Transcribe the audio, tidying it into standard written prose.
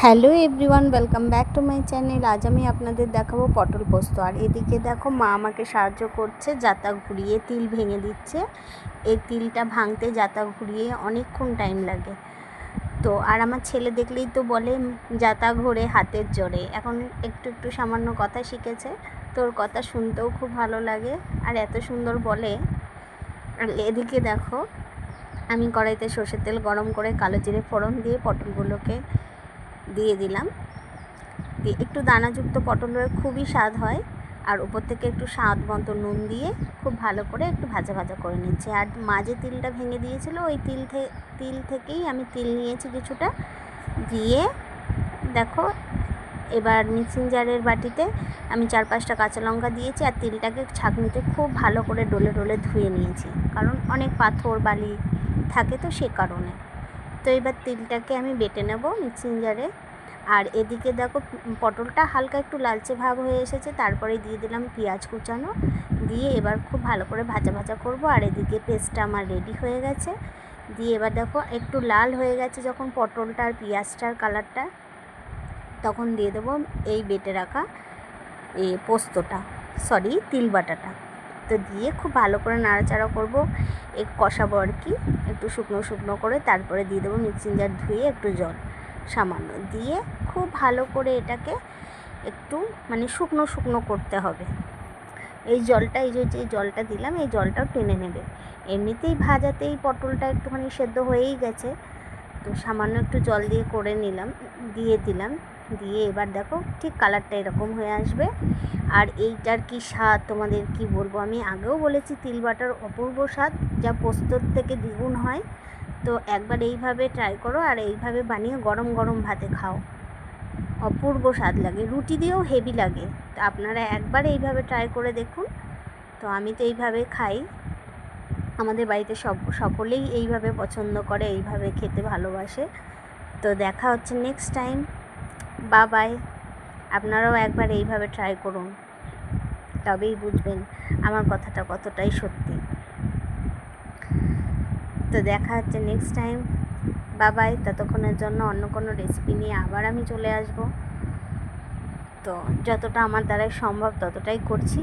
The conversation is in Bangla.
Hello everyone, welcome back to my channel. আজ আমি আপনাদের দেখাবো পটল পোস্ত। আর এদিকে দেখো মা আমাকে সাহায্য করছে, জাতা ঘুরিয়ে তিল ভেঙে দিচ্ছে। এই তিলটা ভাঙতে জাতা ঘুরিয়ে অনেকক্ষণ টাইম লাগে। তো আর আমার ছেলে দেখলেই তো বলে জাতা ঘোরে হাতের জোরে। এখন একটু একটু সামান্য কথা শিখেছে, তোর কথা শুনতেও খুব ভালো লাগে আর এত সুন্দর বলে। আর এদিকে দেখো আমি কড়াইতে সর্ষের তেল গরম করে কালো জিরে ফোড়ন দিয়ে পটলগুলোকে দিয়ে দিলাম। দিয়ে একটু দানাযুক্ত পটল হলে খুবই স্বাদ হয়। আর উপর থেকে একটু স্বাদ মতো নুন দিয়ে খুব ভালো করে একটু ভাজা ভাজা করে নিচ্ছি। আর মাঝে তিলটা ভেঙে দিয়েছিল, ওই তিল থেকেই আমি তিল নিয়েছি কিছুটা, দিয়ে দেখো এবার মিক্সিং জারের বাটিতে আমি 4-5টা কাঁচা লঙ্কা দিয়েছি। আর তিলটাকে ছাঁকনিতে খুব ভালো করে ডলে ডলে ধুয়ে নিয়েছি, কারণ অনেক পাথর বালি থাকে তো সে কারণে। তো এবার তিলটাকে আমি বেটে নেব মিক্সিং জারে। আর এদিকে দেখো পটলটা হালকা একটু লালচে ভাব হয়ে এসেছে, তারপরে দিয়ে দিলাম পেঁয়াজ কুচানো, দিয়ে এবার খুব ভালো করে ভাজা ভাজা করব। আর এদিকে পেস্টটা আমার রেডি হয়ে গেছে। দিয়ে এবার দেখো একটু লাল হয়ে গেছে যখন পটলটা আর পেঁয়াজটার কালারটা, তখন দিয়ে দেবো এই বেটে রাখা পোস্তটা, তিল বাটাটা। তো দিয়ে খুব ভালো করে নাড়াচাড়া করব, কষাবো আর কি, একটু শুকনো শুকনো করে। তারপরে দিয়ে দেবো মিক্সিং জার ধুয়ে একটু জল সামান্য দিয়ে খুব ভালো করে এটাকে একটু শুকনো শুকনো করতে হবে। এই জলটা, এই যে জলটা দিলাম, এই জলটাও টেনে নেবে। এমনিতেই ভাজাতেই পটলটা একটুখানি সেদ্ধ হয়েই গেছে, তো সামান্য একটু জল দিয়ে করে নিলাম, দিয়ে দিলাম। দিয়ে এবার দেখো ঠিক কালারটা এরকম হয়ে আসবে। আর এইটার কি স্বাদ তোমাদের কি বলবো, আমি আগেও বলেছি তিল বাটার অপূর্ব স্বাদ, যা পোস্তর থেকে দ্বিগুণ হয়। তো একবার এইভাবে ট্রাই করো, আর এইভাবে বানিয়ে গরম গরম ভাতে খাও, অপূর্ব স্বাদ লাগে, রুটি দিয়েও হেভি লাগে। তো আপনারা একবার এইভাবে ট্রাই করে দেখুন। তো আমি তো এইভাবে খাই, আমাদের বাড়িতে সকলেই এইভাবে পছন্দ করে, এইভাবে খেতে ভালোবাসে। তো দেখা হচ্ছে নেক্সট টাইম, বাই। আপনারাও একবার এইভাবে ট্রাই করুন, তবেই বুঝবেন আমার কথাটা কতটাই সত্যি। তো দেখা হচ্ছে নেক্সট টাইম, বাই। ততক্ষণের জন্য অন্য কোনো রেসিপি নিয়ে আবার আমি চলে আসব। তো যতটা আমার দ্বারাই সম্ভব ততটাই করছি।